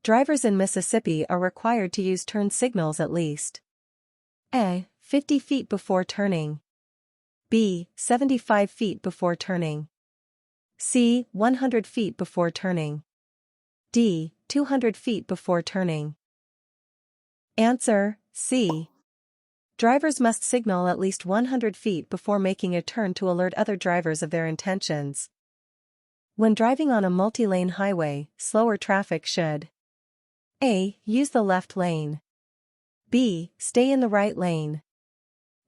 Drivers in Mississippi are required to use turn signals at least A. 50 feet before turning. B. 75 feet before turning. C. 100 feet before turning. D. 200 feet before turning. Answer: C. Drivers must signal at least 100 feet before making a turn to alert other drivers of their intentions. When driving on a multi-lane highway, slower traffic should A. Use the left lane. B. Stay in the right lane.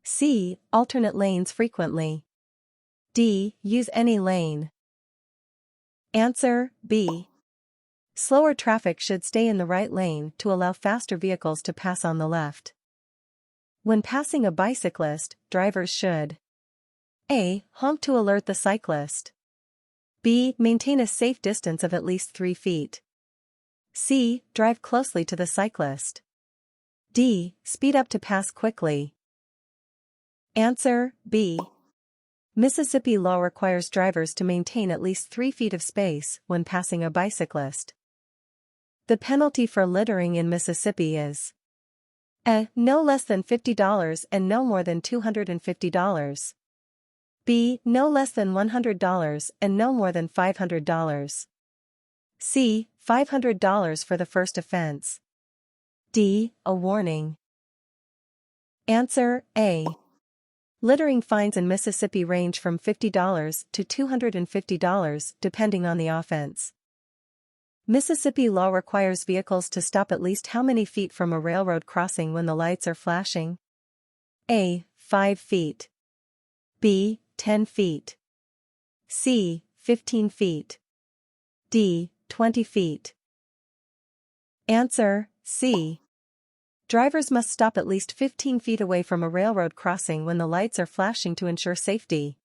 C. Alternate lanes frequently. D. Use any lane. Answer: B. Slower traffic should stay in the right lane to allow faster vehicles to pass on the left. When passing a bicyclist, drivers should A. Honk to alert the cyclist. B. Maintain a safe distance of at least 3 feet. C. Drive closely to the cyclist. D. Speed up to pass quickly. Answer: B. Mississippi law requires drivers to maintain at least 3 feet of space when passing a bicyclist. The penalty for littering in Mississippi is A. No less than $50 and no more than $250. B. No less than $100 and no more than $500. C. $500 for the first offense. D. A warning. Answer: A. Littering fines in Mississippi range from $50 to $250 depending on the offense. Mississippi law requires vehicles to stop at least how many feet from a railroad crossing when the lights are flashing? A. 5 feet. B. 10 feet. C. 15 feet. D. 20 feet. Answer: C. Drivers must stop at least 15 feet away from a railroad crossing when the lights are flashing to ensure safety.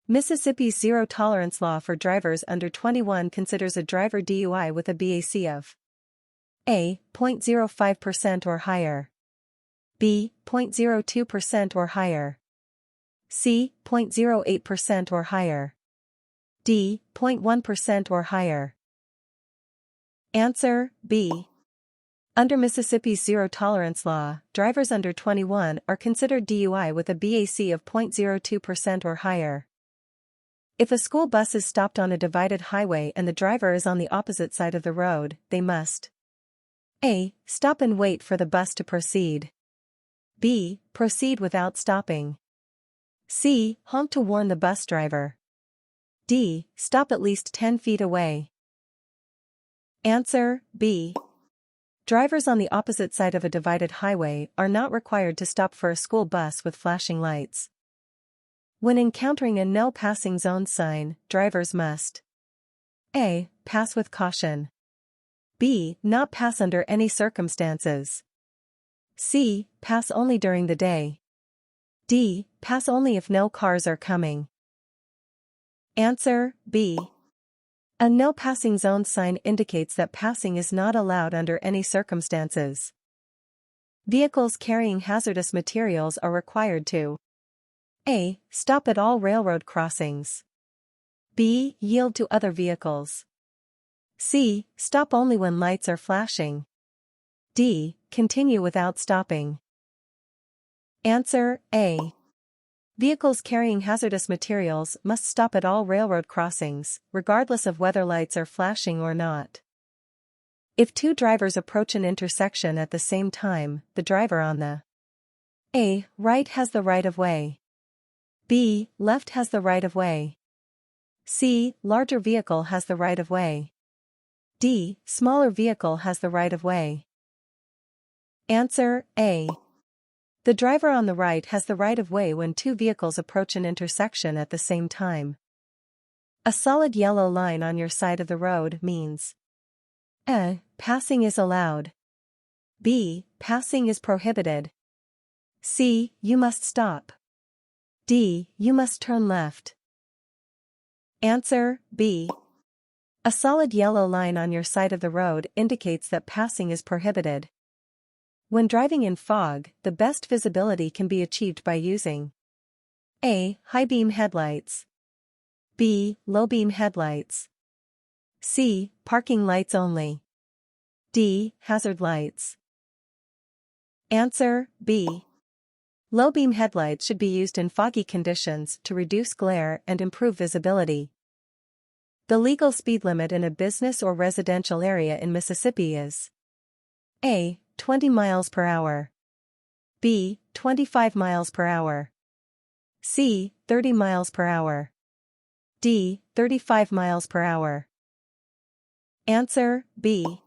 Mississippi's zero-tolerance law for drivers under 21 considers a driver DUI with a BAC of A. 0.05% or higher. B. 0.02% or higher. C. 0.08% or higher. D. 0.1% or higher. Answer: B. Under Mississippi's zero-tolerance law, drivers under 21 are considered DUI with a BAC of 0.02% or higher. If a school bus is stopped on a divided highway and the driver is on the opposite side of the road, they must A. Stop and wait for the bus to proceed. B. Proceed without stopping. C. Honk to warn the bus driver. D. Stop at least 10 feet away. Answer: B. Drivers on the opposite side of a divided highway are not required to stop for a school bus with flashing lights. When encountering a no passing zone sign, drivers must A. Pass with caution. B. Not pass under any circumstances. C. Pass only during the day. D. Pass only if no cars are coming. Answer: B. A no passing zone sign indicates that passing is not allowed under any circumstances. Vehicles carrying hazardous materials are required to A. Stop at all railroad crossings. B. Yield to other vehicles. C. Stop only when lights are flashing. D. Continue without stopping. Answer: A. Vehicles carrying hazardous materials must stop at all railroad crossings, regardless of whether lights are flashing or not. If two drivers approach an intersection at the same time, the driver on the A. Right has the right-of-way. B. Left has the right-of-way. C. Larger vehicle has the right-of-way. D. Smaller vehicle has the right-of-way. Answer: A. The driver on the right has the right-of-way when two vehicles approach an intersection at the same time. A solid yellow line on your side of the road means A. Passing is allowed. B. Passing is prohibited. C. You must stop. D. You must turn left. Answer: B. A solid yellow line on your side of the road indicates that passing is prohibited. When driving in fog, the best visibility can be achieved by using A. High beam headlights. B. Low beam headlights. C. Parking lights only. D. Hazard lights. Answer B. Low beam headlights should be used in foggy conditions to reduce glare and improve visibility. The legal speed limit in a business or residential area in Mississippi is A. 20 miles per hour. B. 25 miles per hour. C. 30 miles per hour. D. 35 miles per hour. Answer B.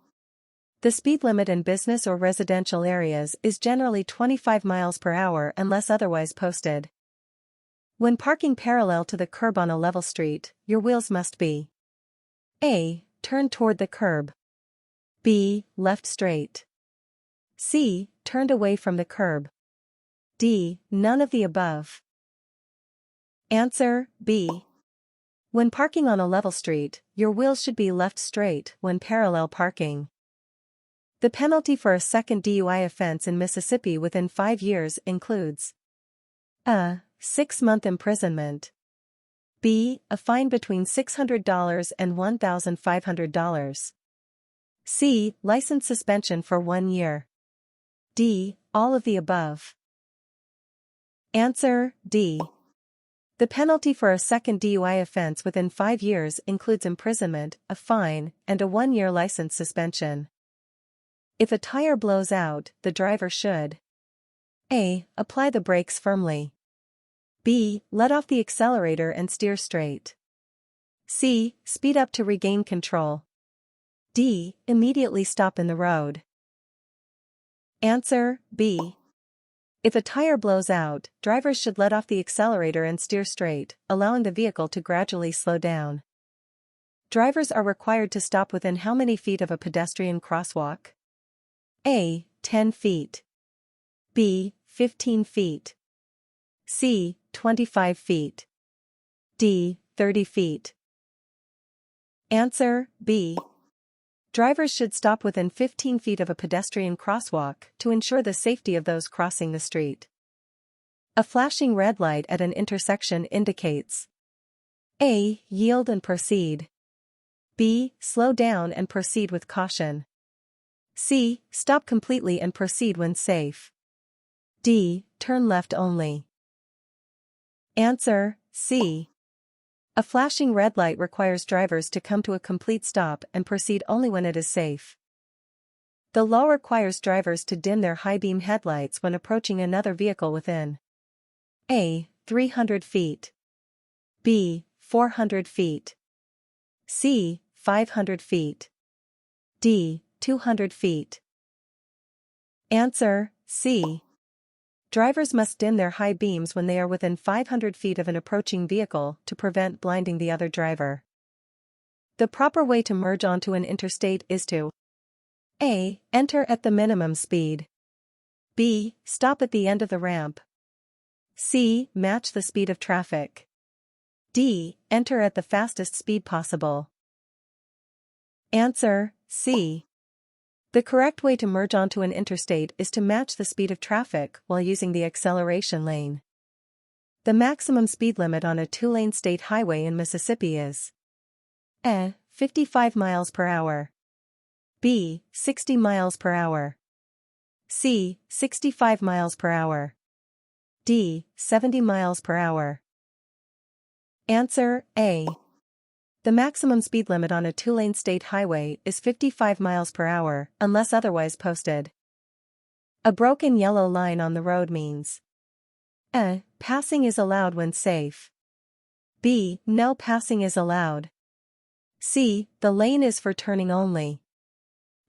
The speed limit in business or residential areas is generally 25 miles per hour unless otherwise posted. When parking parallel to the curb on a level street, your wheels must be A. Turned toward the curb. B. Left straight. C. Turned away from the curb. D. None of the above. Answer B. When parking on a level street, your wheels should be left straight when parallel parking. The penalty for a second DUI offense in Mississippi within 5 years includes A. 6-month imprisonment. B. A fine between $600 and $1,500. C. License suspension for 1 year. D. All of the above. Answer D. The penalty for a second DUI offense within 5 years includes imprisonment, a fine, and a 1-year license suspension. If a tire blows out, the driver should A. Apply the brakes firmly. B. Let off the accelerator and steer straight. C. Speed up to regain control. D. Immediately stop in the road. Answer B. If a tire blows out, drivers should let off the accelerator and steer straight, allowing the vehicle to gradually slow down. Drivers are required to stop within how many feet of a pedestrian crosswalk? A. 10 feet. B. 15 feet. C. 25 feet. D. 30 feet. Answer B. Drivers should stop within 15 feet of a pedestrian crosswalk to ensure the safety of those crossing the street. A flashing red light at an intersection indicates A. Yield and proceed. B. Slow down and proceed with caution. C. Stop completely and proceed when safe. D. Turn left only. Answer C. A flashing red light requires drivers to come to a complete stop and proceed only when it is safe. The law requires drivers to dim their high beam headlights when approaching another vehicle within A. 300 feet. B. 400 feet. C. 500 feet. D. 200 feet. Answer C. Drivers must dim their high beams when they are within 500 feet of an approaching vehicle to prevent blinding the other driver. The proper way to merge onto an interstate is to A. Enter at the minimum speed. B. Stop at the end of the ramp. C. Match the speed of traffic. D. Enter at the fastest speed possible. Answer C. The correct way to merge onto an interstate is to match the speed of traffic while using the acceleration lane. The maximum speed limit on a 2-lane state highway in Mississippi is A. 55 miles per hour. B. 60 miles per hour. C. 65 miles per hour. D. 70 miles per hour. Answer A. The maximum speed limit on a 2-lane state highway is 55 miles per hour, unless otherwise posted. A broken yellow line on the road means A. Passing is allowed when safe. B. No passing is allowed. C. The lane is for turning only.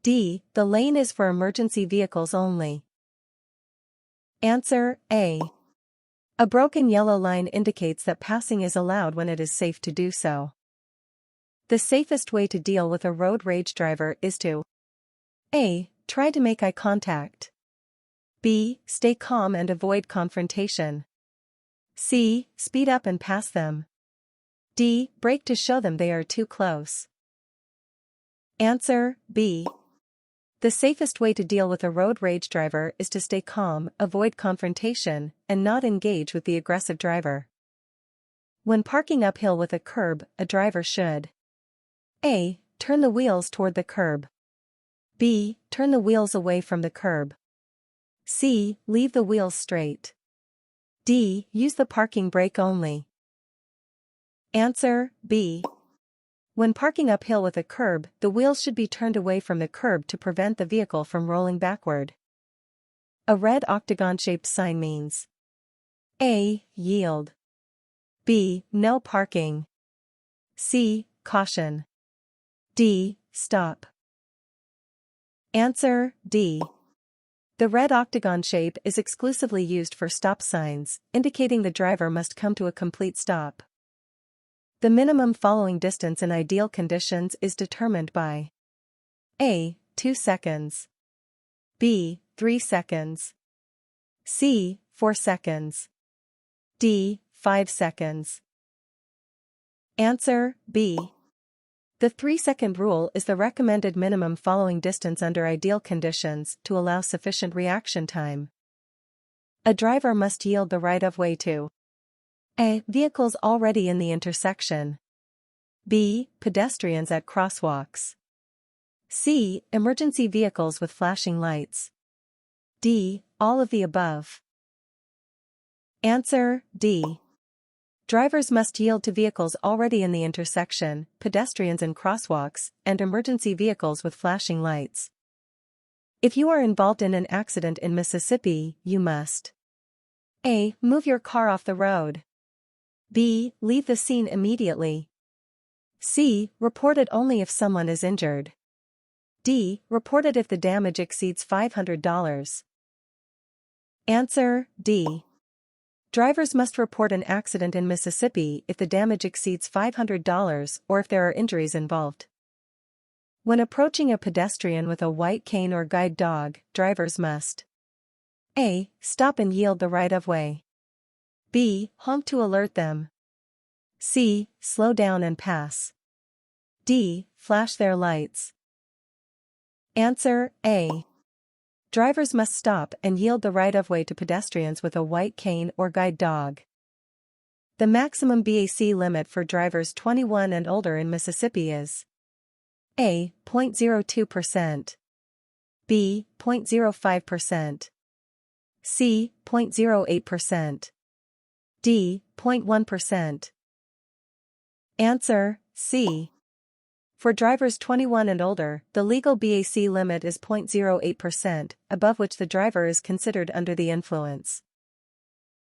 D. The lane is for emergency vehicles only. Answer A. A broken yellow line indicates that passing is allowed when it is safe to do so. The safest way to deal with a road rage driver is to A. Try to make eye contact. B. Stay calm and avoid confrontation. C. Speed up and pass them. D. Brake to show them they are too close. Answer B. The safest way to deal with a road rage driver is to stay calm, avoid confrontation, and not engage with the aggressive driver. When parking uphill with a curb, a driver should A. Turn the wheels toward the curb. B. Turn the wheels away from the curb. C. Leave the wheels straight. D. Use the parking brake only. Answer, B. When parking uphill with a curb, the wheels should be turned away from the curb to prevent the vehicle from rolling backward. A red octagon-shaped sign means A. Yield. B. No parking. C. Caution. D. Stop. Answer, D. The red octagon shape is exclusively used for stop signs, indicating the driver must come to a complete stop. The minimum following distance in ideal conditions is determined by A. 2 seconds. B. 3 seconds. C. 4 seconds. D. 5 seconds. Answer, B. The 3-second rule is the recommended minimum following distance under ideal conditions to allow sufficient reaction time. A driver must yield the right-of-way to A. Vehicles already in the intersection. B. Pedestrians at crosswalks. C. Emergency vehicles with flashing lights. D. All of the above. Answer, D. Drivers must yield to vehicles already in the intersection, pedestrians and crosswalks, and emergency vehicles with flashing lights. If you are involved in an accident in Mississippi, you must A. Move your car off the road. B. Leave the scene immediately. C. Report it only if someone is injured. D. Report it if the damage exceeds $500. Answer, D. Drivers must report an accident in Mississippi if the damage exceeds $500 or if there are injuries involved. When approaching a pedestrian with a white cane or guide dog, drivers must A. Stop and yield the right-of-way. B. Honk to alert them. C. Slow down and pass. D. Flash their lights. Answer, A. Drivers must stop and yield the right-of-way to pedestrians with a white cane or guide dog. The maximum BAC limit for drivers 21 and older in Mississippi is A. 0.02%. B. 0.05%. C. 0.08%. D. 0.1%. Answer, C. For drivers 21 and older, the legal BAC limit is 0.08%, above which the driver is considered under the influence.